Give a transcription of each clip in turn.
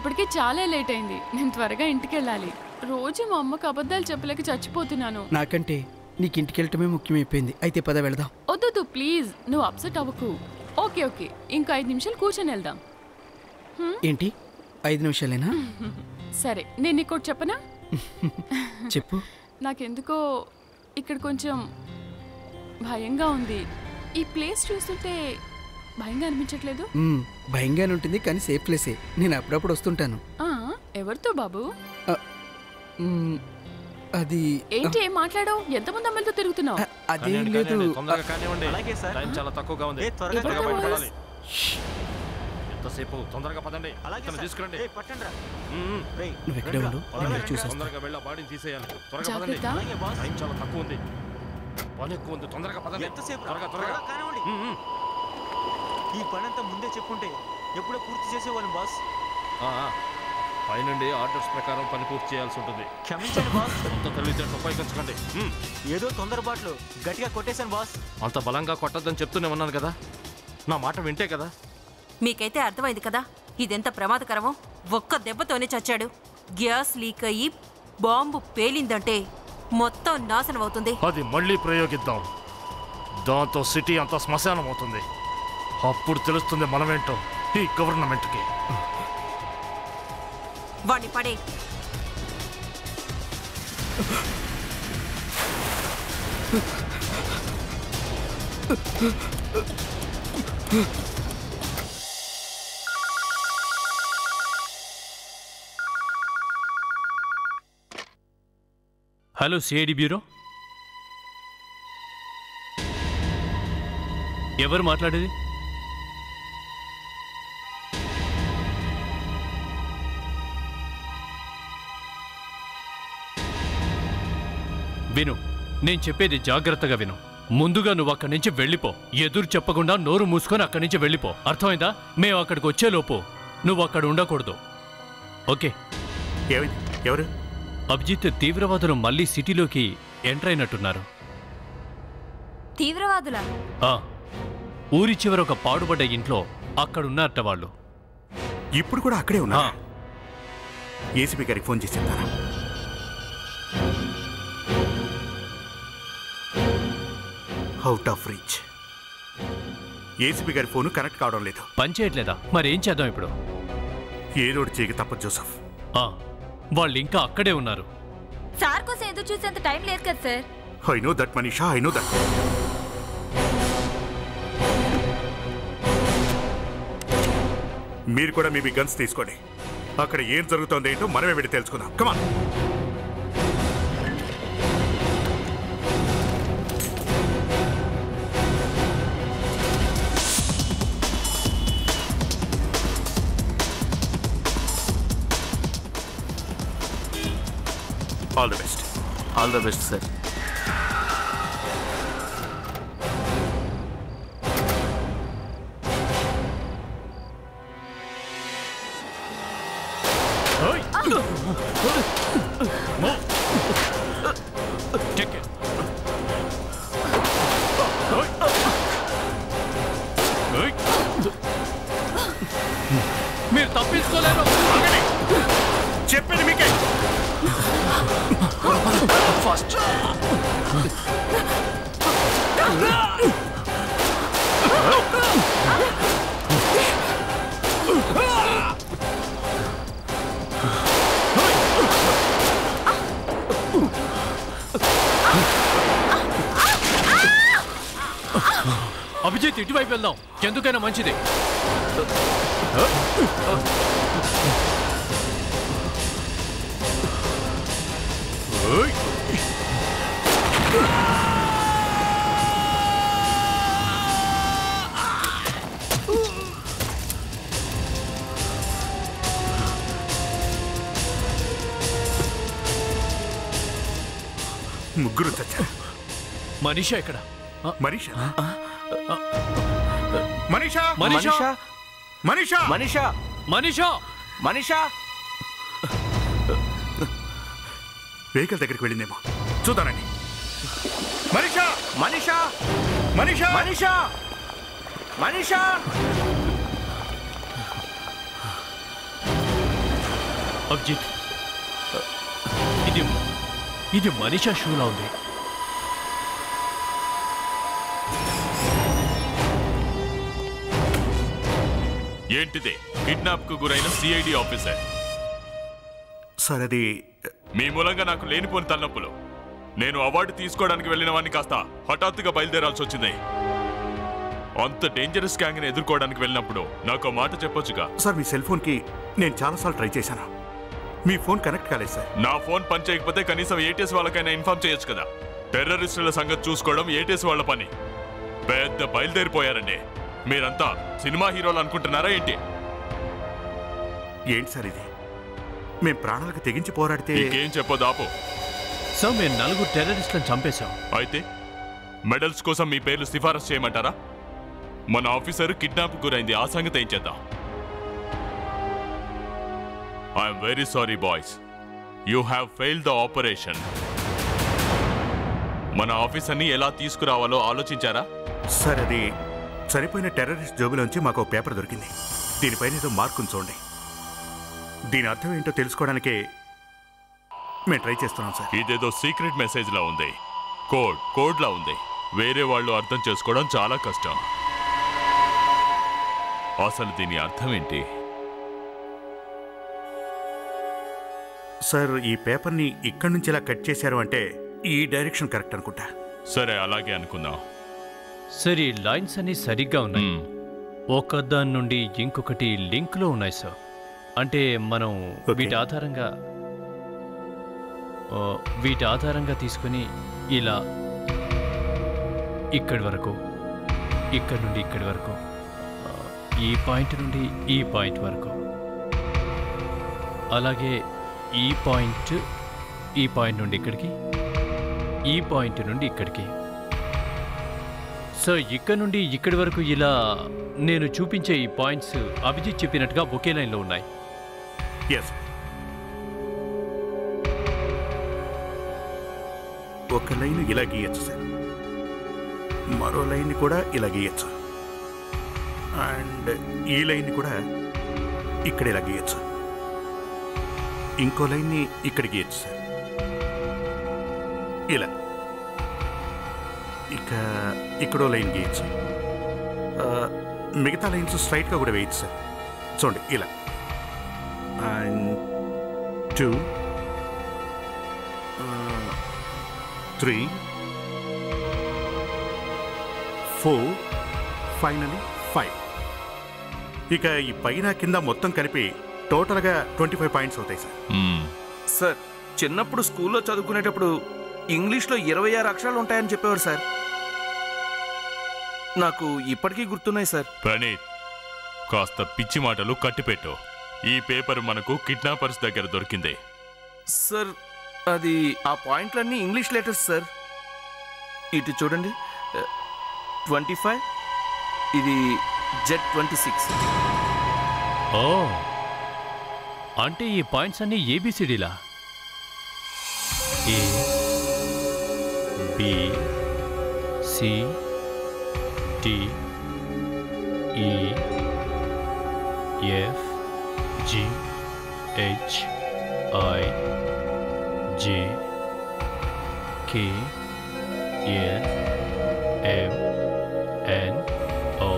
ఇప్పటికే చాలా లేట్ అయింది. నేను త్వరగా ఇంటికి వెళ్ళాలి. రోజు మా అమ్మకు అబద్ధాలు చెప్పలేక చచ్చిపోతున్నాను. నాకంటే నీకు ఇంటికి వెళ్ళటమే ముఖ్యమైపోయింది. అయితే పద వెళదాం. వద్దు ప్లీజ్, నువ్వు అప్సెట్ అవ్వకు. ఓకే ఓకే, ఇంకా 5 నిమిషాలు కూర్చొని వెళ్దాం. ఏంటి 5 నిమిషాలేనా? సరే, నేను నీకు చెప్పనా? చెప్పు. నాకెందుకో ఇక్కడ కొంచెం భయంగా ఉంది. ఈ ప్లేస్ చూస్తుంటే భయంగా అనిపించట్లేదు? భయంగానే ఉంటుంది, కానీ సేఫ్ ప్లేసే. నేను అప్పుడప్పుడు వస్తుంటాను. ఎవరితో బాబు? అది ఏంటి ఏం మాట్లాడావు? ఎంతమంది అమ్మాయిలతో తిరుగుతున్నావు? అదేం లేదు. చాలా తక్కువగా ఉంది. ఎంతసేపు? తొందరగా పదండి. తీసుకురండి. నువ్వు ఎక్కడే ఉండు, తొందరగా వెళ్ళి బాడీని తీసేయాలి. త్వరగా పదండి. టైం చాలా తక్కువ ఉంది, పని ఎక్కువ ఉంది. తొందరగా పదండి. త్వరగా త్వరగా. ఈ పని అంతా ముందే చెప్పుంటే ఎప్పుడో పూర్తి చేసేవాళ్ళం బాస్. పైనుండి ఆర్డర్స్ ప్రకారం పని పూర్తి చేయాల్సి ఉంటుంది. క్షమించండి బాస్. అంత తెలివితేటలు ఉపయోగించకండి. ఏదో తొందరపాట్లు గట్టిగా కొట్టేశాను బాస్. అంత బలంగా కొట్టద్దని చెప్తూనే ఉన్నాను కదా, నా మాట వింటే కదా. మీకైతే అర్థమైంది కదా ఇదెంత ప్రమాదకరమో. ఒక్క దెబ్బతోనే చచ్చాడు. గ్యాస్ లీక్ అయ్యి బాంబు పేలిందంటే మొత్తం నాశనం అవుతుంది. అది మళ్ళీ ప్రయోగిద్దాం. దాంతో సిటీ అంతా శ్మశానం అవుతుంది. అప్పుడు తెలుస్తుంది మనమేంటో ఈ గవర్నమెంట్కి. వాణ్ణి పడే. హలో సిఐడి బ్యూరో, ఎవరు మాట్లాడేది? విను, నేను చెప్పేది జాగ్రత్తగా విను. ముందుగా నువ్వు అక్కడి నుంచి వెళ్ళిపో. ఎదురు చెప్పకుండా నోరు మూసుకొని అక్కడి నుంచి వెళ్ళిపో. అర్థమైందా? మేము అక్కడికి వచ్చేలోపు నువ్వు అక్కడ ఉండకూడదు. ఓకే? ఎవరు? అభిజిత్, తీవ్రవాదులు మళ్ళీ సిటీలోకి ఎంటర్ అయినట్టున్నారు. తీవ్రవాదులా? ఊరి చివర ఒక పాడుబడ్డ ఇంట్లో అక్కడున్నారట వాళ్ళు. ఇప్పుడు కూడా అక్కడే ఉన్నా? ఏసీపీ గారికి ఫోన్ చేసి చెప్తారా? Out of reach. ఏసీపీ గారి ఫోన్ కనెక్ట్ కావడం లేదు. పని చేయట్లేదా? మరేం చేద్దాం ఇప్పుడు? ఏదోటి చేయక తప్పదు జోసఫ్. వాళ్ళు ఇంకా అక్కడే ఉన్నారు. సార్ కోసం ఎదురు చూసేంత టైం లేదు కదా sir. I know that Manisha, I know that. మీరు కూడా మీ గన్స్ తీసుకోండి. అక్కడ ఏం జరుగుతోంది ఏంటో మనమే వెళ్ళి తెలుసుకుందాం. Come on. All the best. All the best sir. మీరు తప్పించుకోలేరు. చెప్పండి మీకే. ఫస్ట్ అభిజిత్, ఇటువైపు వెళ్దాం, ఎందుకైనా మంచిది. ముగ్గురు చచ్చారు. మనీషా ఎక్కడ? మనీషా? మనీషా? మనీషా? మనీషా? మనీషా? మనీషా? మనీషా? వెహికల్ దగ్గరికి వెళ్ళిందేమో చూద్దానండి. మనీషా? మనీషా? మనీషా? మనీషా? మనీషా? అభిజిత్, ఇది మనీషా షూలా ఉంది. ఏంటిది? కిడ్నాప్ కు గురైన సిఐడి ఆఫీసర్. సార్ అది మీ మూలంగా నాకు లేనిపోని తలనొప్పులు. నేను అవార్డు తీసుకోవడానికి వెళ్ళిన వాడిని కాస్త హఠాత్తుగా బయలుదేరాల్సి వచ్చింది. అంత డేంజరస్ గ్యాంగ్ ని ఎదుర్కోవడానికి వెళ్ళినప్పుడు నాకు మాట చెప్పొచ్చుగా. సార్ మీ సెల్ ఫోన్ కి నేను చాలాసార్లు ట్రై చేశాను. మీ ఫోన్ కనెక్ట్ కాలేదు సార్. నా ఫోన్ పని చేయకపోతే కనీసం ఏటీఎస్ వాళ్ళకైనా ఇన్ఫార్మ్ చేయొచ్చు కదా. టెర్రరిస్టుల సంగతి చూసుకోవడం ఏటీఎస్ వాళ్ళ పని. పెద్ద బయలుదేరిపోయారండి. మీరంతా సినిమా హీరోలు అనుకుంటున్నారా ఏంటి? ఏంటి సార్ ఇది? మేము ప్రాణాలకు తెగించి పోరాడితే ఇంకేం చెప్పదాపు. సో మేము 4 టెర్రరిస్టులను చంపేశాం. అయితే మెడల్స్ కోసం మీ పేర్లు సిఫారసు చేయమంటారా? మన ఆఫీసర్ కిడ్నాప్ గురైంది. ఆ సంగతి ఏం చేద్దాం? I'm very sorry boys, you have failed the operation. మన ఆఫీసర్ని ఎలా తీసుకురావాలో ఆలోచించారా? సార్ అది చనిపోయిన టెర్రరిస్ట్ జోబులోంచి మాకు పేపర్ దొరికింది. దీనిపైన ఏదో మార్కుని చూడండి. దీని అర్థం ఏంటో తెలుసుకోవడానికే మేము ట్రై చేస్తున్నాం సార్. ఇదేదో సీక్రెట్ మెసేజ్ లా ఉంది. కోడ్ లా ఉంది. వేరే వాళ్ళు అర్థం చేసుకోవడం చాలా కష్టం. అసలు దీని అర్థం ఏంటి? సార్ ఈ పేపర్ని ఇక్కడి నుంచి ఇలా కట్ చేశారు అంటే ఈ డైరెక్షన్ కరెక్ట్ అనుకుంటా. సరే అలాగే అనుకుందాం. సరే, ఈ లైన్స్ అన్ని సరిగ్గా ఉన్నాయి. ఒకదాని నుండి ఇంకొకటి లింక్లో ఉన్నాయి సార్. అంటే మనం వీటి ఆధారంగా తీసుకుని ఇలా ఇక్కడి వరకు, ఇక్కడి నుండి ఇక్కడి వరకు, ఈ పాయింట్ నుండి ఈ పాయింట్ వరకు, అలాగే ఈ పాయింట్ నుండి ఇక్కడికి, ఈ పాయింట్ నుండి ఇక్కడికి. సో ఇక్కడ నుండి ఇక్కడి వరకు ఇలా నేను చూపించే ఈ పాయింట్స్ అభిజిత్ చెప్పినట్టుగా ఒకే లైన్లో ఉన్నాయి. ఎస్, ఒక లైన్ ఇలా గీయచ్చు సార్, మరో లైన్ కూడా ఇలా గీయచ్చు, అండ్ ఈ లైన్ కూడా ఇక్కడ ఇలా గీయచ్చు, ఇంకో లైన్ని ఇక్కడ గీయచ్చు సార్, ఇలా. ఇక ఇక్కడో లైన్ గీయచ్చు. మిగతా లైన్స్ స్ట్రైట్గా కూడా వేయచ్చు సార్. చూడండి ఇలా. And 2 3 4 finally 5. ఇక ఈ పైన కింద మొత్తం కలిపి టోటల్గా 25 పాయింట్స్ అవుతాయి సార్. సార్, చిన్నప్పుడు స్కూల్లో చదువుకునేటప్పుడు ఇంగ్లీష్లో 26 అక్షరాలు ఉంటాయని చెప్పేవారు సార్. నాకు ఇప్పటికీ గుర్తున్నాయి సార్. ప్రణీత్, కాస్త పిచ్చి మాటలు కట్టిపెట్టు. ఈ పేపర్ మనకు కిడ్నాపర్స్ దగ్గర దొరికింది. సార్, అది ఆ పాయింట్లన్నీ ఇంగ్లీష్ లెటర్స్ సార్. ఇటు చూడండి, 25, ఇది Z26. ఓ, అంటే ఈ పాయింట్స్ అన్నీ ఏబిసిడీలా? A, B, C, D, E, F, G, H, I, J, K, L, M, N, O,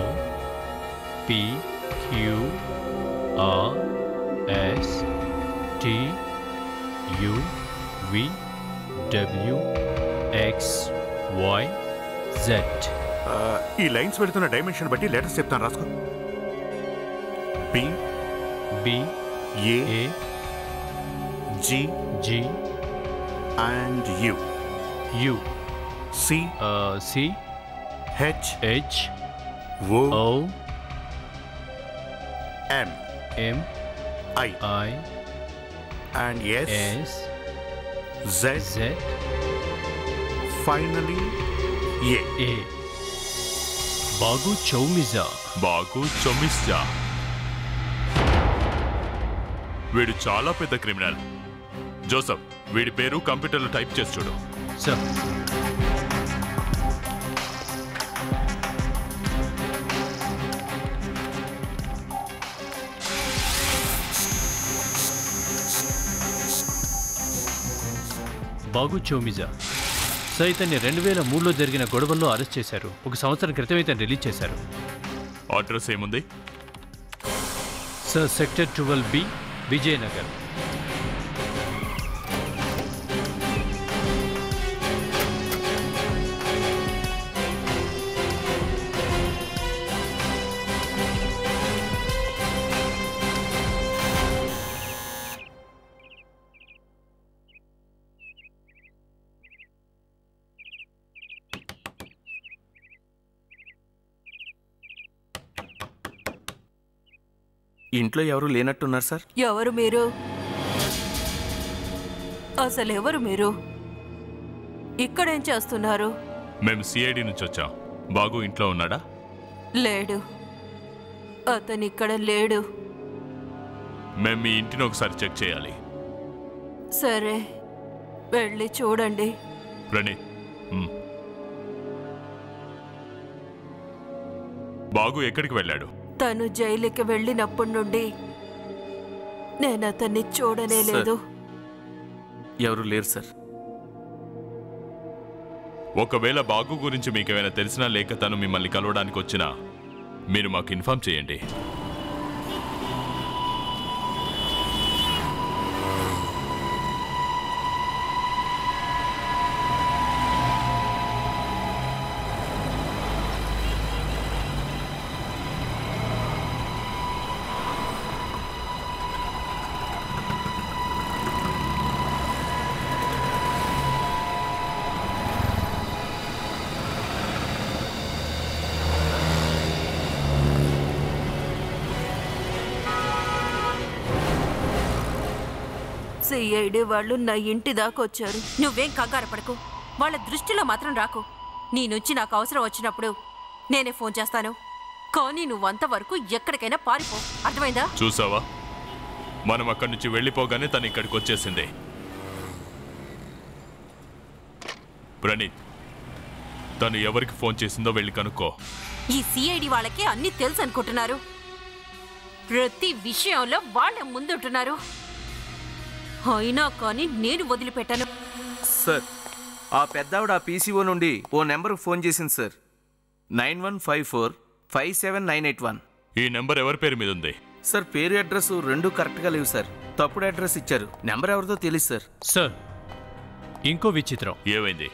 P, Q, R, S, T, U, V, W, X, Y, Z. ఈ lines వెళుతున్న dimension బట్టి లెటర్స్ చెప్తాను, రాసుకో. B, B, A, G, G, and U, U, C, C, H, H, O, O, M, M, I, I, and S, S, Z, Z, finally A. A. బాగు చౌమిజా. బాగు చొమిస్జా. వీడు చాలా పెద్ద క్రిమినల్. జోసఫ్, వీడి పేరు కంప్యూటర్లో టైప్ చేసి చూడు. సార్, బాగు చౌమిజా. సార్ ఇతన్ని 2003లో జరిగిన గొడవల్లో అరెస్ట్ చేశారు. 1 సంవత్సరం క్రితం ఇతను రిలీజ్ చేశారు. అడ్రస్ ఏముంది? Sir sector 12B, Vijayanagar. ఇంట్లో ఎవరు లేనట్టున్నారు సార్. ఎవరు మీరు? అసలు ఎవరు మీరు? ఇక్కడేం చేస్తున్నారు? మేము సిఐడి నుంచి వచ్చాం. బాగు ఇంట్లో ఉన్నాడా? లేడు, అతను ఇక్కడ లేడు. మేము మీ ఇంటిని ఒకసారి చెక్ చేయాలి. సరే, వెళ్ళి చూడండి. ప్రణీత్, బాగు ఎక్కడికి వెళ్ళాడు? తను జైలుకి వెళ్ళినప్పటి నుండి నేను అతన్ని చూడనే లేదు. ఎవరు లేరు సార్. ఒకవేళ బాగు గురించి మీకేమైనా తెలిసినా లేక తను మిమ్మల్ని కలవడానికి వచ్చినా మీరు మాకు ఇన్ఫార్మ్ చేయండి. సిఐడి వాళ్ళు నా ఇంటి దాకా వచ్చారు. నువ్వేం కంగారు పడకు, వాళ్ళ దృష్టిలో మాత్రం రాకు. నీ నుంచి నాకు అవసరం వచ్చినప్పుడు నేనే ఫోన్ చేస్తాను. కానీ నువ్వంతవరకు ఎక్కడికైనా పారిపో, అర్థమైందా? చూసావా, మనం అక్కడి నుంచి వెళ్ళిపోగానే తను ఇక్కడికి వచ్చేసింది. ప్రణీత్, తను ఎవరికి ఫోన్ చేసిందో వెళ్ళి కనుక్కో. ఈ సిఐడి వాళ్ళకి అన్నీ తెలుసు అనుకుంటున్నారు. ప్రతి విషయంలో వాళ్ళే ముందుంటున్నారు. అయినా కానీ నేను వదిలిపెట్టాను. సార్, ఆ పెద్దావిడ ఆ పీసీఓ నుండి ఓ నెంబర్కి ఫోన్ చేసింది సార్. 91545791. ఈ నెంబర్ ఎవరి పేరు మీద ఉంది? సార్, పేరు అడ్రస్ రెండు కరెక్ట్గా లేవు సార్. తప్పుడు అడ్రస్ ఇచ్చారు. నెంబర్ ఎవరిదో తెలియదు సార్. సార్, ఇంకో విచిత్రం. ఏమైంది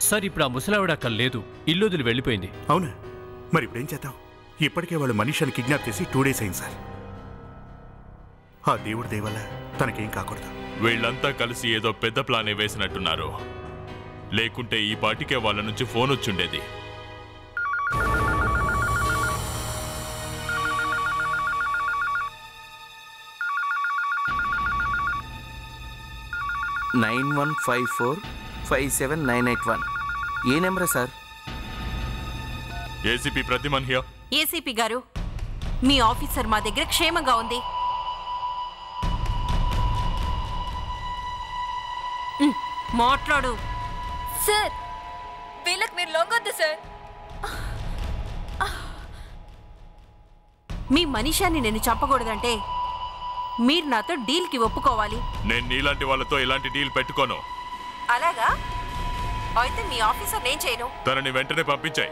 సార్? ఇప్పుడు ఆ ముసలావిడ అక్కడ లేదు, ఇల్లు వదిలి వెళ్ళిపోయింది. అవునా? మరి ఇప్పుడేం చేద్దాం? ఇప్పటికే వాళ్ళు మనిషిని కిడ్నాప్ చేసి 2 days అయింది సార్. ఆ దేవుడి దేవల్ల తనకేం కాకూడదు. వీళ్ళంతా కలిసి ఏదో పెద్ద ప్లానే వేసినట్టున్నారు. లేకుంటే ఈ పాటికే వాళ్ళ నుంచి ఫోన్ వచ్చిండేది. (91545791). ఏ నెంబరే sir? ACP Pratiman here. ACP గారు, మీ ఆఫీసర్ మా దగ్గర క్షేమంగా ఉంది. మాట్లాడు. సార్, వీళ్ళకి మీరు లొంగొద్దు సార్. మీ మనిషాన్ని నేను చంపకూడదంటే మీరు నాతో డీల్కి ఒప్పుకోవాలి. నేను నీలాంటి వాళ్ళతో ఇలాంటి డీల్ పెట్టుకోను. అలాగా? అయితే మీ ఆఫీసర్ నేను చేయను. తనని వెంటనే పంపించాయి.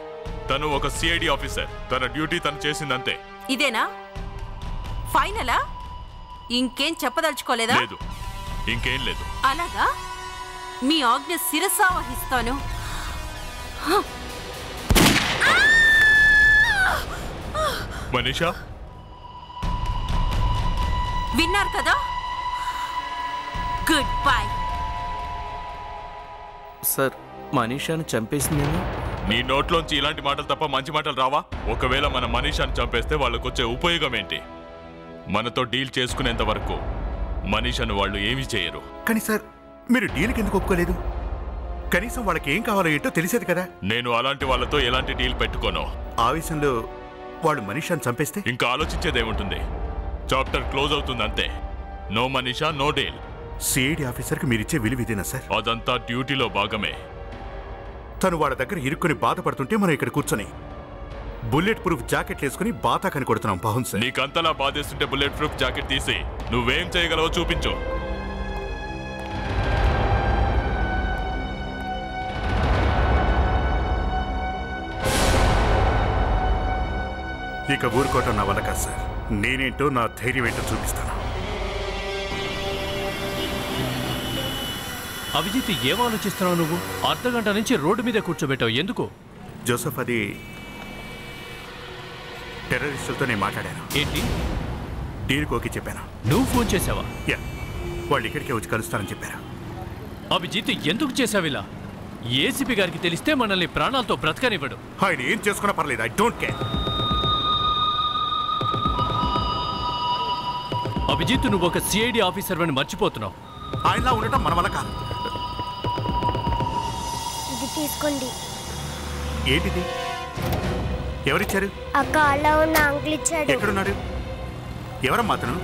తను ఒక సిఐడి ఆఫీసర్. తన డ్యూటీ తను చేసిందంతే. ఇదేనా ఫైనలా? ఇంకేం చెప్పదలుచుకోలేదా? లేదు, ఇంకేం లేదు. అలాగా? మీ ఆజ్ఞ శిరసా వహిస్తాను. మనీషా, విన్నారు కదా? Good bye. సార్, మనీషాని చంపేసిందేమో. నీ నోట్లోంచి ఇలాంటి మాటలు తప్ప మంచి మాటలు రావా? ఒకవేళ మన మనీషాని చంపేస్తే వాళ్ళకొచ్చే ఉపయోగం ఏంటి? మనతో డీల్ చేసుకునేంత వరకు మనీషాను వాళ్ళు ఏమీ చేయరు. కానీ సార్, మీరు డీల్కి ఎందుకు ఒప్పుకోలేదు? కనీసం వాళ్ళకి ఏం కావాలో ఏంటో తెలిసేది కదా. నేను అలాంటి వాళ్ళతో ఎలాంటి డీల్ పెట్టుకోను. ఆవేశంలో వాళ్ళు మనీషాని చంపేస్తే ఇంకా ఆలోచించేదేముంటుంది? చాప్టర్ క్లోజ్ అవుతుంది అంతే. No Manisha, no deal. CID ఆఫీసర్కి మీరిచ్చే విలువ ఇదేనా సార్? అదంతా డ్యూటీలో భాగమే. తను వాళ్ళ దగ్గర ఇరుక్కుని బాధపడుతుంటే మనం ఇక్కడ కూర్చొని బుల్లెట్ ప్రూఫ్ జాకెట్ వేసుకుని బాతాకని కొడుతున్నాం. బాగుంది సార్. నీకంతలా బాధేస్తుంటే బుల్లెట్ ప్రూఫ్ జాకెట్ తీసి నువ్వేం చేయగలవో చూపించు. ఇక ఊరుకోవటం నా వల్ల కాదు సార్. నేనేంటో నా ధైర్యం ఏంటో చూపిస్తాను. అభిజిత్, ఏం ఆలోచిస్తున్నావు నువ్వు? అర్ధగంట నుంచి రోడ్డు మీద కూర్చోబెట్టావు, ఎందుకు? జోసెఫ్, అది టెర్రరిస్టులతో నేను మాట్లాడాను. ఏంటి? డీల్కి ఓకే చెప్పాను. నువ్వు ఫోన్ చేసావా? యా, వాళ్ళు ఇక్కడికే వచ్చి కలుస్తారని చెప్పారు. అభిజిత్, ఎందుకు చేసావు ఇలా? ఏసీపీ గారికి తెలిస్తే మనల్ని ప్రాణాలతో బ్రతకనివ్వడు. ఆయన ఏం చేసుకున్నా పర్లేదు, ఐ డోంట్ కేర్. అభిజిత్, నువ్వు ఒక సిఐడి ఆఫీసర్ అని మర్చిపోతున్నావు. ఆయనలా ఉండటం మన వల్ల కాదు. ఇది తీసుకోండి. ఏంటిది? ఎవరిచ్చారు? అక్క అలా ఉన్న అంకుల్ ఇచ్చాడు. ఎక్కడున్నాడు? ఎవరమ్మా అతను?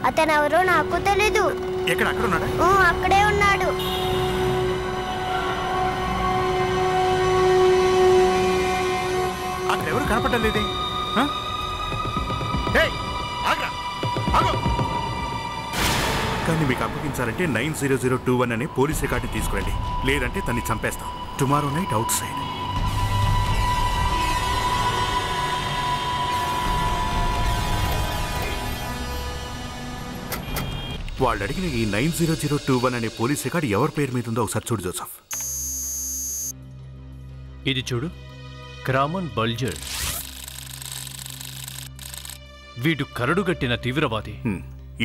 అతను ఎవరో నాకు తెలీదు. ఎక్కడ? అక్కడ ఉన్నాడా? అక్కడే ఉన్నాడు. అక్కడ ఎవరు కనపడడం లేదే. కానీ మీకు అప్పగించాలంటే 90021 అనే పోలీస్ రికార్డుని తీసుకురండి, లేదంటే తన్ని చంపేస్తాం. Tomorrow night outside. వాళ్ళు అడిగిన ఈ 90021 అనే పోలీస్ రికార్డు ఎవరి పేరు మీద ఉందో ఒకసారి చూడు జోసెఫ్. ఇది చూడు, క్రామన్ బల్జర్. వీడు కరడుగట్టిన తీవ్రవాది.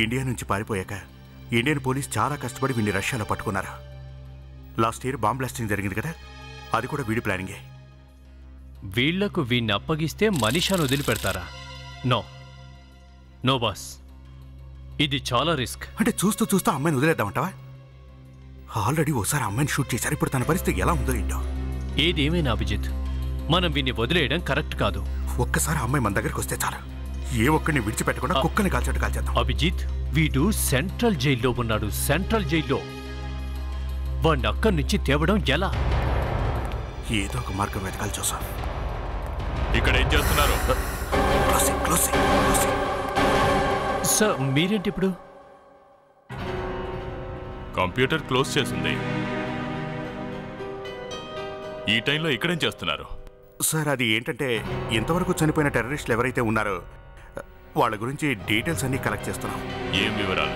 ఇండియా నుంచి పారిపోయాక ఇండియన్ పోలీస్ చాలా కష్టపడి వీడిని రష్యాలో పట్టుకున్నారు. లాస్ట్ ఇయర్ బాంబ్ బ్లాస్టింగ్ జరిగింది కదా, అది కూడా వీడి ప్లానింగే. వీళ్లకు వీణ్ణి అప్పగిస్తే మనిషాను వదిలిపెడతారా? నో నో బాస్, ఇది చాలా రిస్క్. అంటే చూస్తూ చూస్తూ అమ్మాయిని వదిలేద్దామంటావా? ఆల్రెడీ ఒకసారి అమ్మాయిని షూట్ చేశారు, ఇప్పుడు తన పరిస్థితి ఎలా ఉందో ఏంటో. ఏదేమైనా అభిజిత్, మనం వీణ్ణి వదిలేయడం కరెక్ట్ కాదు. ఒక్కసారి అమ్మాయి మన దగ్గరికి వస్తే చాలు, ఏ ఒక్కడిని విడిచిపెట్టకుండా కుక్కని కాల్చేట్టు కాల్చేద్దాం. అభిజిత్, వీడు సెంట్రల్ జైల్లో ఉన్నాడు. సెంట్రల్ జైల్లో వాడిని అక్కడి నుంచి తేవడం ఎలా? ఏదో ఒక మార్గం వెతకాలి జోసెఫ్. ఇక్కడ ఏం చేస్తున్నారు? సార్, మీరేంటి ఇప్పుడు? కంప్యూటర్ క్లోజ్ చేసింది. ఈ టైంలో ఇక్కడేం చేస్తున్నారు? సార్, అది ఏంటంటే ఇంతవరకు చనిపోయిన టెర్రరిస్టులు ఎవరైతే ఉన్నారో వాళ్ళ గురించి డీటెయిల్స్ అన్ని కలెక్ట్ చేస్తున్నాం. ఏం వివరాలు?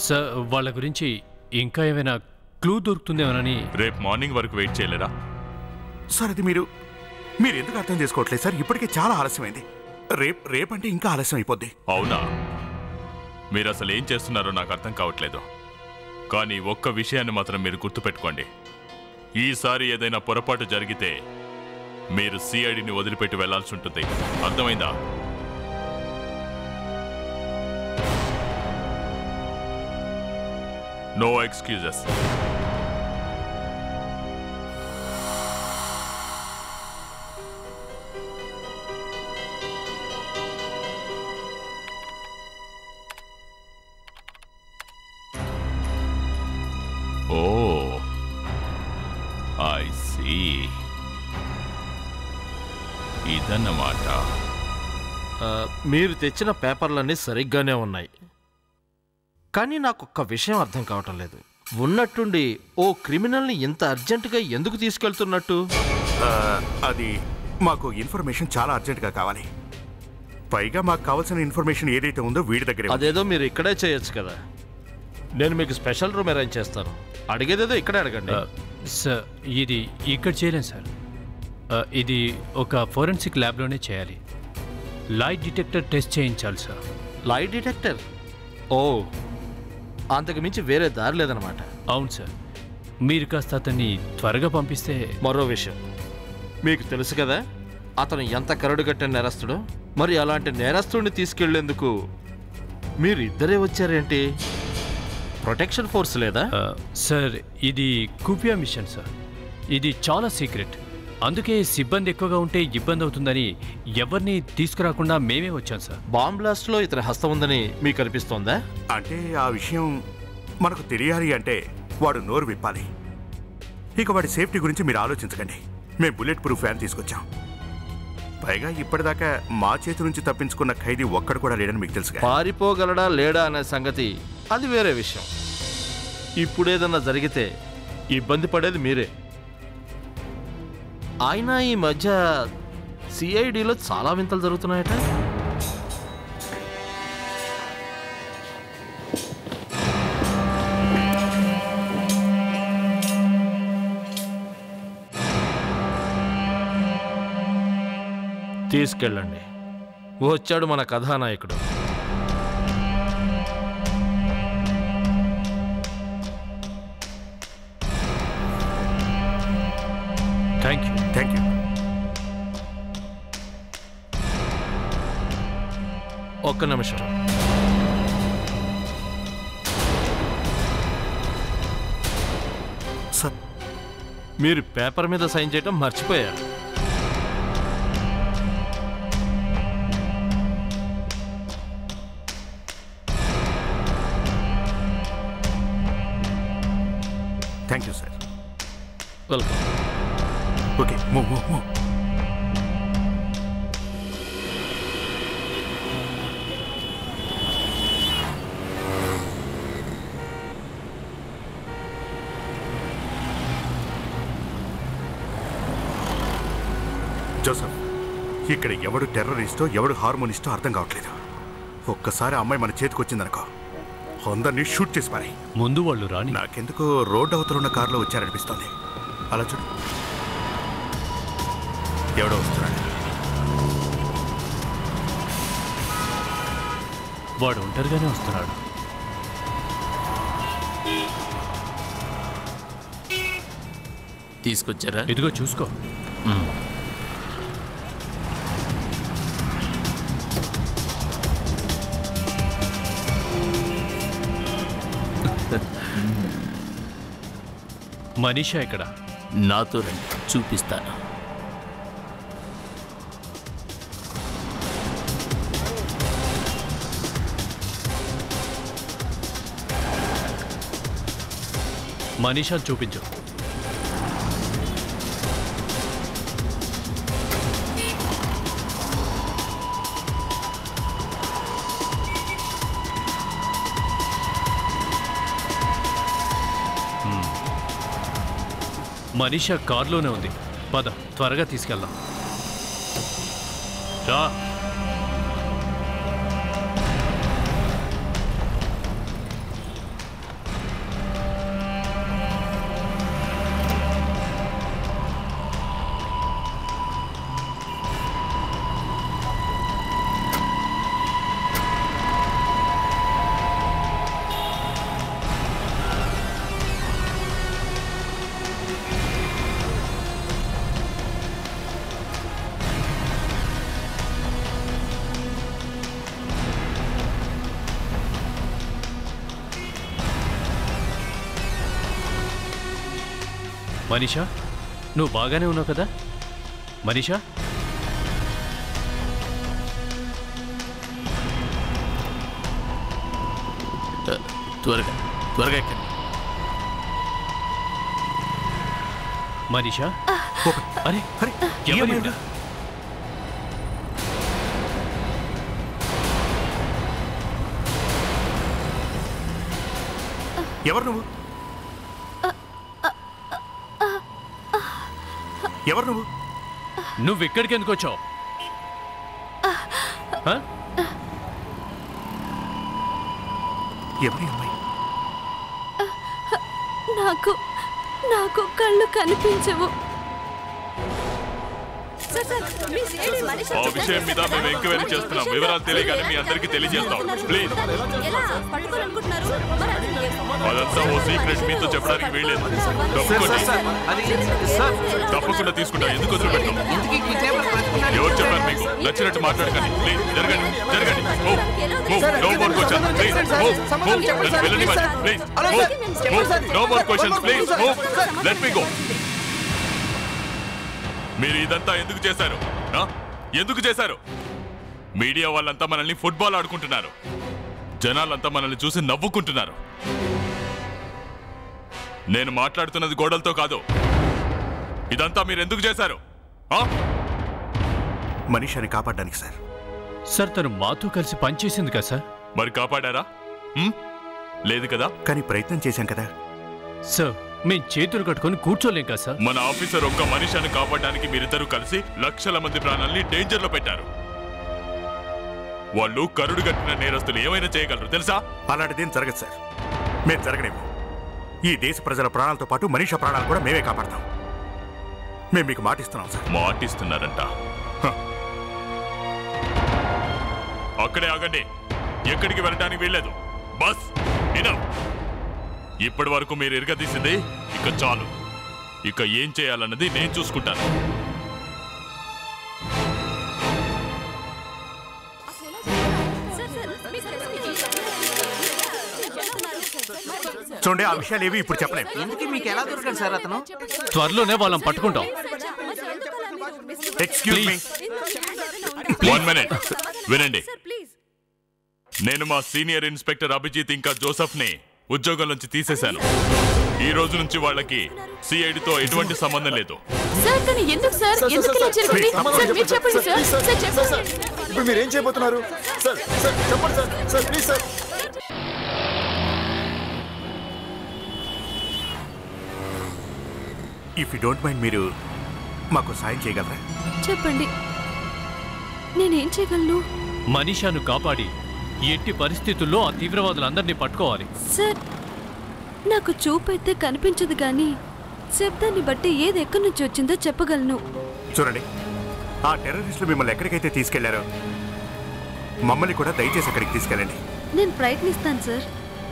సార్, వాళ్ళ గురించి ఇంకా ఏమైనా క్లూ దొరుకుతుందేమోనని. రేపు మార్నింగ్ వరకు వెయిట్ చేయలేరా? సార్, అది మీరు ఎందుకు అర్థం చేసుకోవట్లేదు సార్? ఇప్పటికే చాలా ఆలస్యమైంది. రేపంటే ఇంకా ఆలస్యం అయిపోద్ది. అవునా? మీరు అసలు ఏం చేస్తున్నారో నాకు అర్థం కావట్లేదు. కానీ ఒక్క విషయాన్ని మాత్రం మీరు గుర్తుపెట్టుకోండి, ఈసారి ఏదైనా పొరపాటు జరిగితే మీరు సిఐడిని వదిలిపెట్టి వెళ్లాల్సి ఉంటుంది. అర్థమైందా? No excuses. Oh, I see. ఇదన్నమాట. మీరు తెచ్చిన పేపర్లన్నీ సరిగ్గానే ఉన్నాయి, కానీ నాకు ఒక్క విషయం అర్థం కావటం లేదు. ఉన్నట్టుండి ఓ క్రిమినల్ని ఇంత అర్జెంటుగా ఎందుకు తీసుకెళ్తున్నట్టు? అది మాకు ఇన్ఫర్మేషన్ చాలా అర్జెంటుగా కావాలి. పైగా మాకు కావాల్సిన ఇన్ఫర్మేషన్ ఏదైతే ఉందో వీడి దగ్గర. అదేదో మీరు ఇక్కడే చేయొచ్చు కదా. నేను మీకు స్పెషల్ రూమ్ అరేంజ్ చేస్తాను. అడిగేదేదో ఇక్కడే అడగండి. సార్, ఇది ఇక్కడ చేయలేం సార్. ఇది ఒక ఫోరెన్సిక్ ల్యాబ్లోనే చేయాలి. లైట్ డిటెక్టర్ టెస్ట్ చేయించాలి సార్. Light detector? ఓ, అంతకు మించి వేరే దారి లేదనమాట. అవును సార్, మీరు కాస్త అతన్ని త్వరగా పంపిస్తే. మరో విషయం మీకు తెలుసు కదా, అతను ఎంత కరడుగట్టిన నేరస్తుడో. మరి అలాంటి నేరస్తుడిని తీసుకెళ్లేందుకు మీరు ఇద్దరే వచ్చారేంటి? ప్రొటెక్షన్ ఫోర్స్ లేదా? సార్, ఇది కుపియా మిషన్ సార్. ఇది చాలా సీక్రెట్, అందుకే సిబ్బంది ఎక్కువగా ఉంటే ఇబ్బంది అవుతుందని ఎవరిని తీసుకురాకుండా మేమే వచ్చాం సార్. బాంబ్ బ్లాస్ట్లో ఇతని హస్తం ఉందని మీకు అనిపిస్తోందా? అంటే ఆ విషయం మనకు తెలియాలి అంటే వాడు నోరు విప్పాలి. ఇక వాడి సేఫ్టీ గురించి మీరు ఆలోచించకండి. మేము బుల్లెట్ ప్రూఫ్ వ్యాన్ తీసుకొచ్చాం. పైగా ఇప్పటిదాకా మా చేతి నుంచి తప్పించుకున్న ఖైదీ ఒక్కడు కూడా లేడని మీకు తెలుసు. పారిపోగలడా లేడా అనే సంగతి అది వేరే విషయం. ఇప్పుడేదన్నా జరిగితే ఇబ్బంది పడేది మీరే. అయినా ఈ మధ్య సిఐడిలో చాలా వింతలు జరుగుతున్నాయట. తీసుకెళ్ళండి. వచ్చాడు మన కథానాయకుడు. Thank you. Thank you. ఒక్క నిమిషం. సార్, మీరు పేపర్ మీద సైన్ చేయడం మర్చిపోయారు. Thank you sir. Welcome. Okay, move. Joseph, ఇక్కడ ఎవడు టెర్రరిస్టో ఎవడు హార్మోనిస్టో అర్థం కావట్లేదు. ఒక్కసారి అమ్మాయి మన చేతికి వచ్చిందనుకో, అందరినీ షూట్ చేసి పారాయి. ముందు వాళ్ళు రాని. నాకెందుకు రోడ్డు అవతల ఉన్న కారులో వచ్చారనిపిస్తోంది. అలా చూడు, ఎవడో వస్తున్నాడు. వాడు ఒంటరిగానే వస్తున్నాడు. తీసుకొచ్చారా? ఇదిగో చూసుకో. మనీషా ఇక్కడ. నాతో రండి, చూపిస్తాను. మనీషాని చూపించు. మనీషా కారులోనే ఉంది. పద, త్వరగా తీసుకెళ్దాం. రా. మనీషా, నువ్వు బాగానే ఉన్నావు కదా? మనీషా, త్వరగా ఎక్కండి. మనీషా, అరే ఎవరు? ఎవరు నువ్వు? ఎవరు నువ్వు? నువ్వు ఇక్కడికి ఎందుకు వచ్చావు? ఎవరి అమ్మాయి? నాకు కళ్ళు కనిపించవు. ఆ విషయం మీద మేము ఎంక్వైరీ చేస్తున్నాం. వివరాలు తెలియగానే మీ అందరికీ తెలియజేస్తాం. ప్లీజ్. అదంతా ఓ సీక్రెట్, మీతో చెప్పడానికి వీలేదు. తప్పకుండా తీసుకుంటాం. ఎందుకు వదిలిపెట్టాం? ఎవరు చెప్పారు మీకు? నచ్చినట్టు మాట్లాడకండి. ప్లీజ్ జరగండి. No more questions. Please please no more questions. Please let me go. మీరు ఇదంతా ఎందుకు చేశారు? ఎందుకు చేశారు? మీడియా వాళ్ళంతా మనల్ని ఫుట్బాల్ ఆడుకుంటున్నారు. జనాలంతా మనల్ని చూసి నవ్వుకుంటున్నారు. నేను మాట్లాడుతున్నది గోడలతో కాదు. ఇదంతా మీరు ఎందుకు చేశారు? మనీషాని కాపాడడానికి సార్. సార్, తను మాతో కలిసి పనిచేసింది కదా సార్? మరి కాపాడారా? లేదు కదా. కానీ ప్రయత్నం చేశాం కదా సార్. మేం చేతులు కట్టుకొని కూర్చోలేం కదా సార్. మన ఆఫీసర్ ఒక్క మనిషిని కాపాడడానికి మీరిద్దరూ కలిసి లక్షల మంది ప్రాణాల్ని డేంజర్లో పెట్టారు. వాళ్ళు కరుడు కట్టిన నేరస్తులు ఏమైనా చేయగలరు తెలుసా? అలాంటిదేం జరగదు సార్. మేము జరగలేము. ఈ దేశ ప్రజల ప్రాణాలతో పాటు మనిషి ప్రాణాలు కూడా మేమే కాపాడతాం. మేము మీకు మాటిస్తున్నాం సార్. మాటిస్తున్నారంట. అక్కడే ఆగండి, ఎక్కడికి వెళ్ళడానికి వీల్లేదు. బస్ ఇప్పటి వరకు మీరు ఇరగదీసింది ఇక చాలు. ఇక ఏం చేయాలన్నది నేను చూసుకుంటాను. చూడండి, ఆ విషయాలు ఏవి ఇప్పుడు చెప్పలేము. ఎందుకు మీకు ఎలా దొరకండి సార్ అతను? త్వరలోనే వాళ్ళని పట్టుకుంటాం. ఎక్స్క్యూజ్ మీ, 1 మినిట్ వినండి. నేను మా సీనియర్ ఇన్స్పెక్టర్ అభిజిత్ ఇంకా జోసెఫ్ ని ఉద్యోగం నుంచి తీసేశాను. ఈ రోజు నుంచి వాళ్ళకి సిఐడితో ఎటువంటి సంబంధం లేదు. సార్ కానీ ఎందుకు సార్? ఎందుకు ఇలా జరిగింది? సార్ మీరు చెప్పండి సార్. సార్ చెప్పండి. ఇప్పుడు మీరు ఏం చేయబోతున్నారు? సార్ సార్ చెప్పండి sir. Sir please sir. If you don't mind, మీరు మాకు సాయం చేయగలరా? చెప్పండి, నేనేం చేయగలను? మనీషాను కాపాడి ఎట్టి పరిస్థితుల్లో ఆ తీవ్రవాదులందరినీ పట్టుకోవాలి. సార్, నాకు చూపైతే కనిపించదు కానీ శబ్దాన్ని బట్టి ఏది ఎక్కడి నుంచి వచ్చిందో చెప్పగలను. చూడండి, ఆ టెర్రరిస్టులు మిమ్మల్ని ఎక్కడికైతే తీసుకెళ్లారో మమ్మల్ని కూడా దయచేసి అక్కడికి తీసుకెళ్ళండి. నేను ప్రయత్నిస్తాను సార్.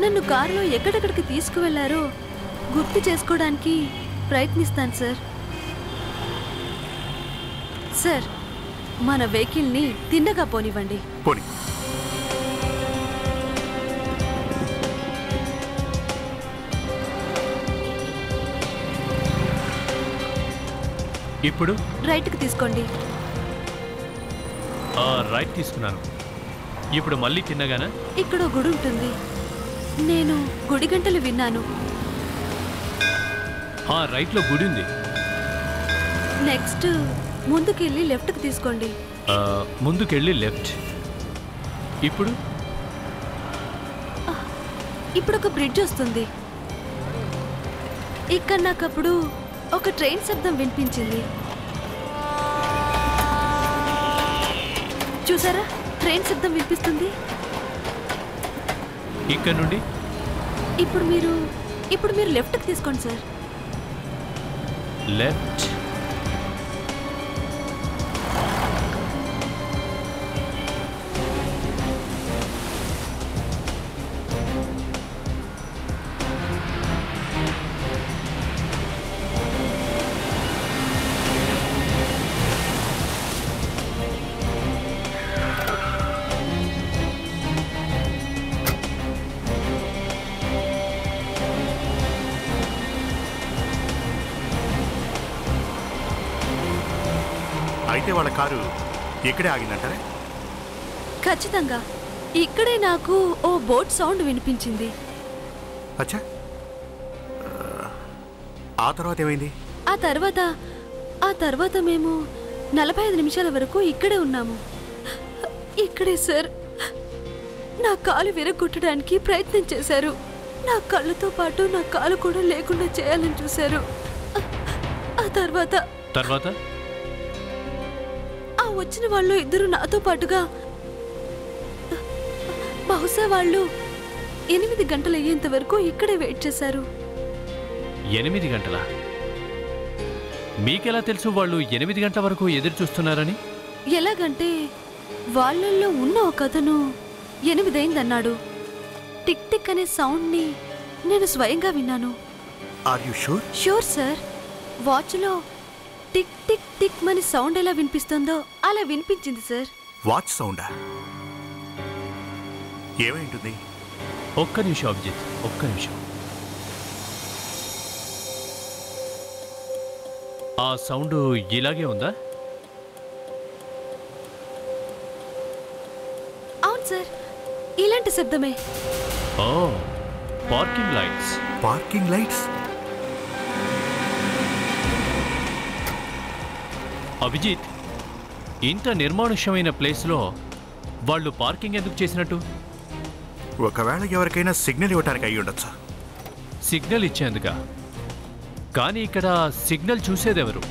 నన్ను కారులో ఎక్కడెక్కడికి తీసుకువెళ్లారో గుర్తు చేసుకోవడానికి ప్రయత్నిస్తాను సార్. సార్, మన వెహికల్ని తిన్నగా పోనివ్వండి. పోనీ. ఇప్పుడు రైట్కి తీసుకోండి. రైట్ తీసుకున్నాను. ఇప్పుడు మళ్ళీ తిన్నగానా? ఇక్కడ గుడి ఉంటుంది. నేను గుడి గంటలు విన్నాను. రైట్లో గుడి ఉంది. నెక్స్ట్ ముందుకెళ్ళి లెఫ్ట్కి తీసుకోండి. ముందుకెళ్ళి లెఫ్ట్. ఇప్పుడు ఒక బ్రిడ్జ్ వస్తుంది. ఇక్కడ నాకప్పుడు ఒక ట్రైన్ శబ్దం వినిపించింది. చూసారా, ట్రైన్ శబ్దం వినిపిస్తుంది. ఇక్కడ నుండి ఇప్పుడు మీరు లెఫ్ట్కి తీసుకోండి సార్. లెఫ్ట్. అయితే వాళ్ళ కారు ఎక్కడే ఆగిందంటారా? ఖచ్చితంగా ఇక్కడే నాకు ఓ బోట్ సౌండ్ వినిపించింది. అచ్చా, ఆ తర్వాత ఏమైంది? ఆ తర్వాత మేము 45 నిమిషాల వరకు ఇక్కడే ఉన్నాము. ఇక్కడే సార్ నా కాలు విరగొట్టడానికి ప్రయత్నం చేశారు. నా కళ్ళతో పాటు నా కాలు కూడా లేకుండా చేయాలని చూశారు. ఆ తర్వాత వచ్చిన వాళ్ళు ఇద్దరు నాతో పాటుగా బహుశా వాళ్ళు 8 గంటలు అయ్యేంత వరకు ఇక్కడే వెయిట్ చేశారు. 8 గంటలా? మీకెలా తెలుసు వాళ్ళు 8 గంటల వరకు ఎదురు చూస్తున్నారని? ఎలాగంటే వాళ్ళల్లో ఉన్న ఒక అతను 8 అయిందన్నాడు. టిక్ టిక్ అనే సౌండ్ని నేను స్వయంగా విన్నాను. Are you sure? Sure sir. వాచ్లో టిక్ టిక్ టిక్ అని సౌండ్ ఎలా వినిపిస్తుందో అలా వినిపించింది సార్. వాచ్ సౌండా? ఏమైంటుంది? ఒక్క నిమిషం అభిజిత్, ఒక్క నిమిషం. ఆ సౌండ్ ఇలాగే ఉందా? అవును సార్, ఇలాంటి శబ్దమే. ఓ, parking lights. Parking lights? Abhijit, ఇంత నిర్మానుష్యమైన ప్లేస్లో వాళ్ళు పార్కింగ్ ఎందుకు చేసినట్టు? ఒకవేళ ఎవరికైనా సిగ్నల్ ఇవ్వడానికి అయ్యి ఉండొచ్చు. సిగ్నల్ ఇచ్చేందుక? కానీ ఇక్కడ సిగ్నల్ చూసేదెవరు?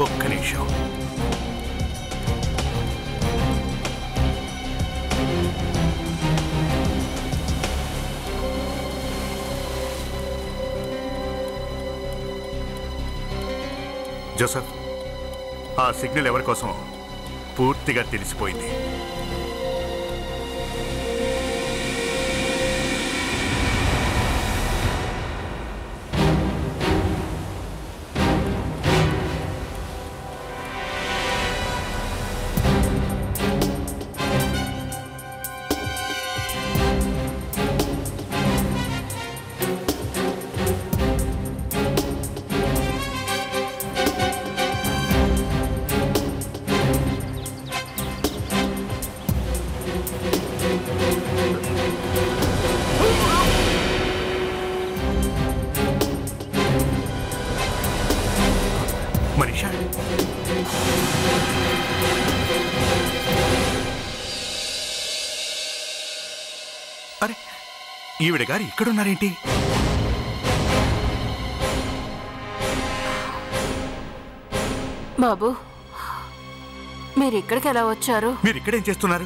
ఒక్క నిమిషం. జోసఫ్, ఆ సిగ్నల్ ఎవరి కోసం పూర్తిగా తెలిసిపోయింది. మనీషా, అరే ఈవిడ గారు ఇక్కడున్నారేంటి? బాబు, మీరు ఇక్కడికి ఎలా వచ్చారు? మీరు ఇక్కడేం చేస్తున్నారు?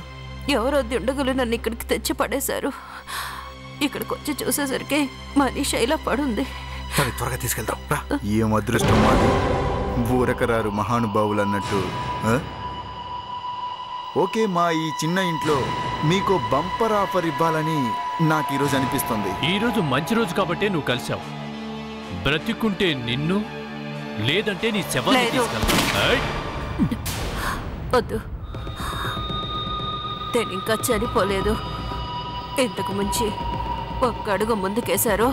ఎవరో దుండగులు నన్ను ఇక్కడికి తెచ్చి పడేశారు. ఇక్కడికి వచ్చి చూసేసరికి మనీషా ఇలా పడుంది. త్వరగా తీసుకెళ్దాం. ఏం అదృష్టం మాది, ఊరకరారు మహానుభావులు అన్నట్టు. ఓకే, మా ఈ చిన్న ఇంట్లో మీకు బంపర్ ఆఫర్ ఇవ్వాలని నాకు ఈరోజు అనిపిస్తుంది. ఈరోజు మంచి రోజు కాబట్టే నువ్వు కలిసావు. బ్రతికుంటే నిన్ను, లేదంటే నీ శవాన్ని తీసుకెళ్తా. వద్దు, నేను ఇంకా చనిపోలేదు. ఇంతకు మించి ఒక్క అడుగు ముందుకేశారు,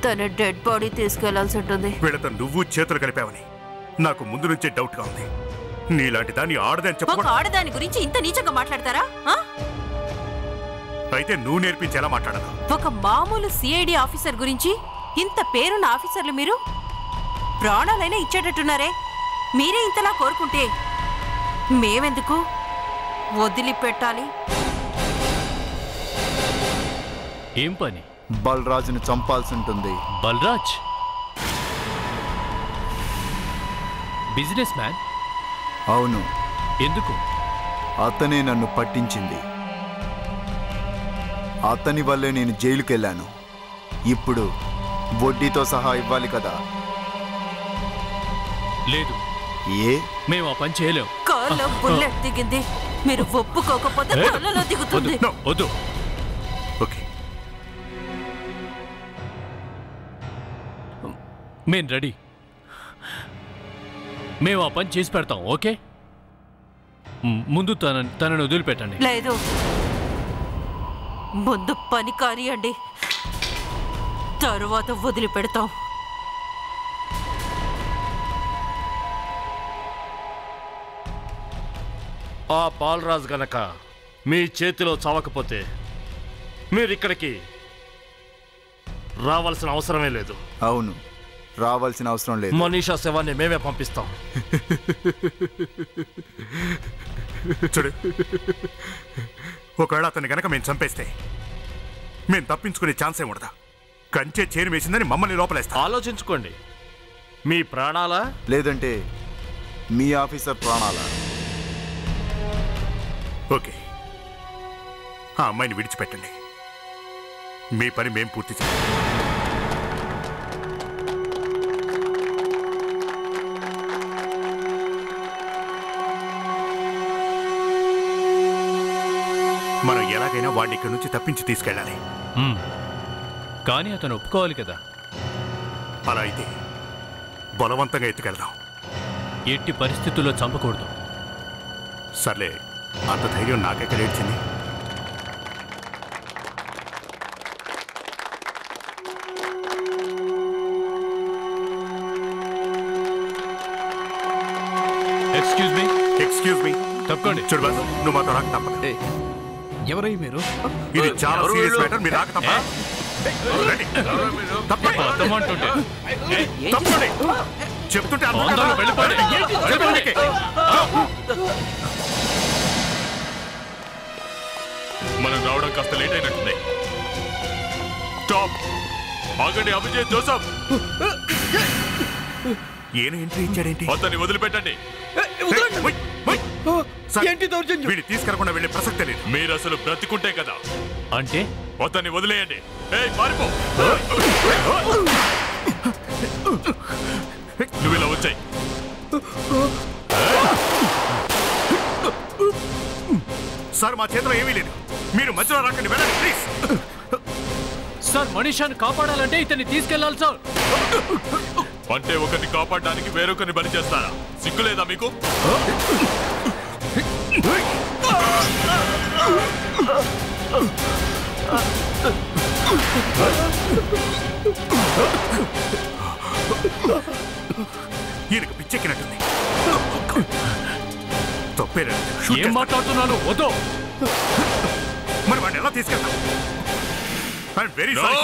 తన డెడ్ బాడీ తీసుకెళ్లాల్సి ఉంటుంది. వీళ్ళతో నువ్వు చేతులు కలిపావని నాకు ముందు నుంచే డౌట్ గా ఉంది. నీలాంటి దాన్ని ఆడదని చెప్ప. ఒక ఆడదాని గురించి ఇంత నీచంగా మాట్లాడతారా? అయితే నువ్వు నేర్పించేలా మాట్లాడదా? ఒక మామూలు సిఐడి ఆఫీసర్ గురించి ఇంత పేరున్న ఆఫీసర్లు మీరు ప్రాణాలైనా ఇచ్చేటట్టున్నారే. మీరే ఇంతలా కోరుకుంటే మేమెందుకు వదిలిపెట్టాలి? ఏం పని? బల్రాజుని చంపాల్సి ఉంటుంది. Balraj business man? అవును. ఎందుకు? అతనే నన్ను పట్టించింది. అతని వల్లే నేను జైలుకి వెళ్ళాను. ఇప్పుడు వడ్డీతో సహా ఇవ్వాలి కదా. లేదు. ఏ? మేము ఆ పని చేయలేం. కాల్లో బుల్లెట్ దిగింది, మీరు ఒప్పుకోకపోతే కాళ్ళలో దిగుతుంది. వద్దు. ఓకే, మేము రెడీ. మేము ఆ పని చేసి పెడతాం. ఓకే, ముందు తనను వదిలిపెట్టండి. లేదు, ముందు పని కానియండి, తరువాత వదిలిపెడతాం. ఆ బాలరాజు గనక మీ చేతిలో చావకపోతే మీరిక్కడికి రావాల్సిన అవసరమే లేదు. అవును, రావాల్సిన అవసరం లేదు. మనీషా శవాన్ని మేమే పంపిస్తాం. చూడు, ఒకవేళ అతన్ని గనక మేము చంపేస్తే మేము తప్పించుకునే ఛాన్సే ఉండదా? కంచె చేరు వేసిందని మమ్మల్ని లోపలేస్తా. ఆలోచించుకోండి, మీ ప్రాణాలా లేదంటే మీ ఆఫీసర్ ప్రాణాలా? ఓకే, ఆ అమ్మాయిని విడిచిపెట్టండి. మీ పని మేం పూర్తి చేయాలి. మనం ఎలాగైనా వాడిని ఇక్కడి నుంచి తప్పించి తీసుకెళ్ళాలి. కానీ అతను ఒప్పుకోవాలి కదా. అలా అయితే బలవంతంగా ఎత్తుకెళ్దాం. ఎట్టి పరిస్థితుల్లో చంపకూడదు. సర్లే, అంత ధైర్యం నాకెక్కడ ఏడ్చింది? ఎక్స్క్యూజ్ మీ తప్పండి. చూడు బాసు, నువ్వు మాతో రాక తప్పదు. ఎవరై మీరు? ఇది చాలా సీరియస్ మ్యాటర్, మీరు రాక తప్ప. తప్పండి చెప్తుంటే మనం రావడం కాస్త లేట్ అయినట్టుంది. స్టాప్! ఆగండి అభిజిత్, జోసఫ్! ఏను ఎంట్రీ ఇచ్చాడేంటి? అతన్ని వదిలిపెట్టండి. వీడిని తీసుకెళ్లకుండా వెళ్ళే ప్రసక్తే లేదు. మీరు అసలు బ్రతికుంటే కదా. అంటే అతన్ని వదిలేయండి. ఏయ్ పారిపో! నువ్వు ఇలా వచ్చాయి. సార్, మా చేతిలో ఏమీ లేదు. మీరు మధ్యలో రాకండి, వెళ్ళండి ప్లీజ్. సార్, మనీషాను కాపాడాలంటే ఇతన్ని తీసుకెళ్లాలి సార్. అంటే ఒకరిని కాపాడడానికి వేరొకరిని బలి చేస్తారా? సిగ్గులేదా మీకు? ఈయనకు పిచ్చెక్కినట్టుంది. తప్పేరా? ఏం మాట్లాడుతున్నాను? వద్దు. మరి వాడిని ఎలా తీసుకెళ్తాం? I'm very sorry.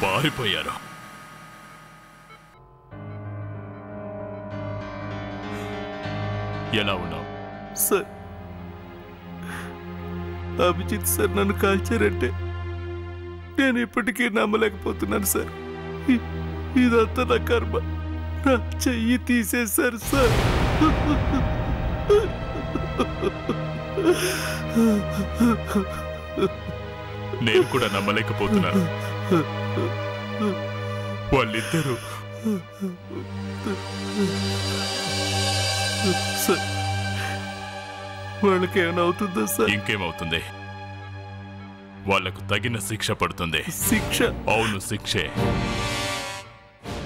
పారిపోయారు. ఎలా ఉన్నావు? సార్, అభిజిత్ సార్ నన్ను కాల్చారంటే నేను ఇప్పటికీ నమ్మలేకపోతున్నాను సార్. ఇదంతా నా కర్మ. నా చెయ్యి తీసేశారు సార్. నేను కూడా నమ్మలేకపోతున్నాను. వాళ్ళిద్దరూ సార్, వాళ్ళకి ఏమైనా అవుతుందా సార్? ఇంకేమవుతుంది? వాళ్లకు తగిన శిక్ష పడుతుంది. శిక్ష? అవును, శిక్షే.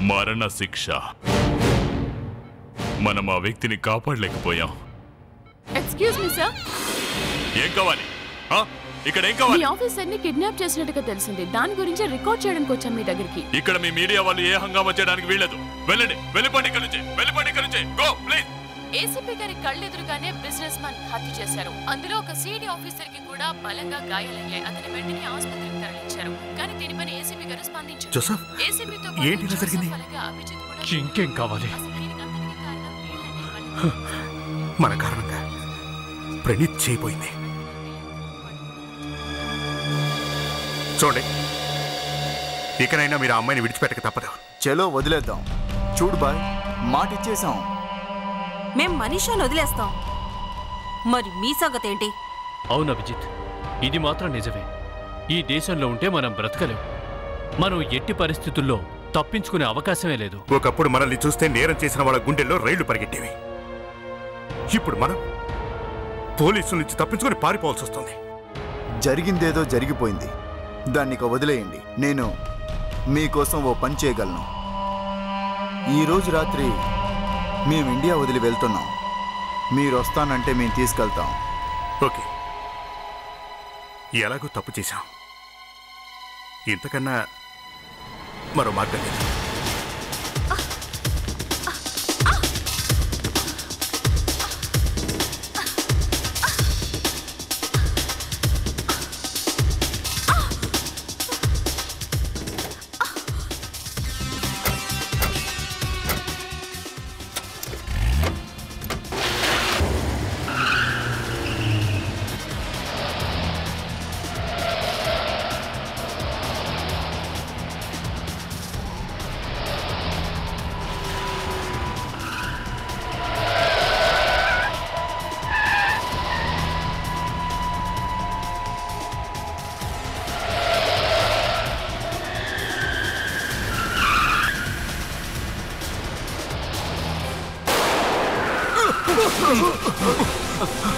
మరణ శిక్ష. మనం ఆ వ్యక్తిని కాపాడలేకపోయాం. Excuse me sir. ఏం కావాలి? ఇక్కడ ఏం మీ కావాలి? ఆఫీసర్ ని కిడ్నాప్ చేసినట్టుగా తెలిసింది. దాని గురించి రికార్డ్ చేయడానికి వచ్చాం మీ దగ్గరికి. ఇక్కడ మీ మీడియా వాళ్ళు ఏ హంగామా చేయడానికి వీల్లేదు. వెళ్ళండి, వెళ్ళిపోండి ఇక్కడి నుంచి. వెళ్ళిపోండి ఇక్కడి నుంచి. Go please. ఏసీపీ గారి కళ్ళెదురుగానే బిజినెస్ మ్యాన్ హత్య చేశారు. అందులో ఒక సీడీ ఆఫీసర్ కి కూడా బలంగా గాయాలయ్యాయి. అతని వెంటనే ఆసుపత్రికి తరలించారు. కానీ దీనిపైన ఏసీపీ గారు స్పందించారు. జోసఫ్, ఏసీపీతో ఏంటి ఇలా జరిగింది? అభిజిత్ కూడా ఇంకేం కావాలి? మన కారణంగా ప్రణీత్ చేయబోయింది. చూడండి, ఇకనైనా మీరు ఆ అమ్మాయిని విడిచిపెట్టక తప్పదు. చలో వదిలేద్దాం. చూడు బాయ్, మాట ఇచ్చేసాం. మేం మనీషాను వదిలేస్తాం. మరి మీ సంగతి ఏంటి? అవును అభిజిత్, ఇది మాత్రం నిజమే. ఈ దేశంలో ఉంటే మనం బ్రతకలేం. మనం ఎట్టి పరిస్థితుల్లో తప్పించుకునే అవకాశమే లేదు. ఒకప్పుడు మనల్ని చూస్తే నేరం చేసిన వాళ్ళ గుండెల్లో రైళ్లు పరిగెట్టేవి. ఇప్పుడు మనం పోలీసుల నుంచి తప్పించుకొని పారిపోవాల్సి వస్తుంది. జరిగిందేదో జరిగిపోయింది, దాన్ని ఇక వదిలేయండి. నేను మీకోసం ఓ పని చేయగలను. ఈరోజు రాత్రి మేము ఇండియా వదిలి వెళ్తున్నాం. మీరు వస్తానంటే మేము తీసుకెళ్తాం. ఓకే, ఎలాగో తప్పు చేశాం. ఇంతకన్నా మరో మార్గం లేదు.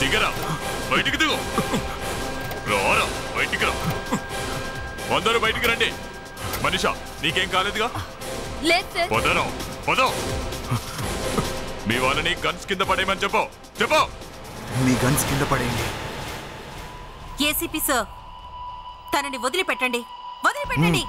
దిగరా, బయటికి దిగు. రారా, బయటికి రా. అందరూ బయటికి రండి. మనీషా, నీకేం కాలేదుగా? లేదు సార్. పొదను పొద. మీ వాళ్ళని గన్స్ కింద పడేయమని చెప్పు. చెప్పు. మీ గన్స్ కింద పడేయండి. ఏసీపీ సార్, తనని వదిలిపెట్టండి. వదిలిపెట్టండి.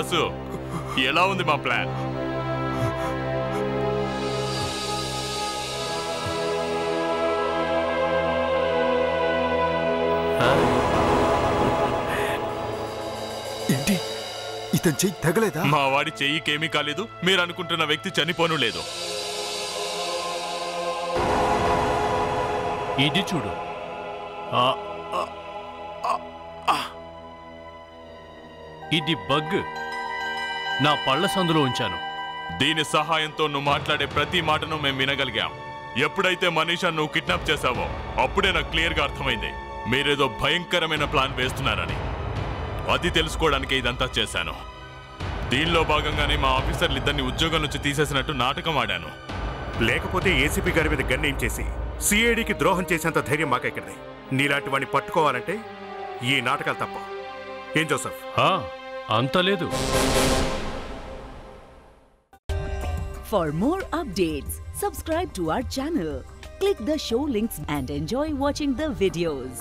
బాసు ఎలా ఉంది మా ప్లాన్? ఏంటి ఇతను చెయ్యి తగలేదా? మా వాడి చెయ్యికేమీ కాలేదు. మీరు అనుకుంటున్న వ్యక్తి చనిపోను లేదు. ఇది చూడు. ఇది బగ్. నా పళ్ళ సందులో ఉంచాను. దీని సహాయంతో నువ్వు మాట్లాడే ప్రతి మాటను మేము వినగలిగాం. ఎప్పుడైతే మనీషా నువ్వు కిడ్నాప్ చేశావో అప్పుడే నాకు క్లియర్గా అర్థమైంది మీరేదో భయంకరమైన ప్లాన్ వేస్తున్నారని. అది తెలుసుకోవడానికి ఇదంతా చేశాను. దీనిలో భాగంగానే మా ఆఫీసర్లు ఇద్దరిని ఉద్యోగం నుంచి తీసేసినట్టు నాటకం ఆడాను. లేకపోతే ఏసీపీ గారి మీద గన్నేం చేసి సిఐడికి ద్రోహం చేసేంత ధైర్యం మాకెక్కడిది. నీలాంటి వాడిని పట్టుకోవాలంటే ఈ నాటకాలు తప్ప. ఏం జోసెఫ్? అంత లేదు. For more updates, subscribe to our channel, click the show links and enjoy watching the videos.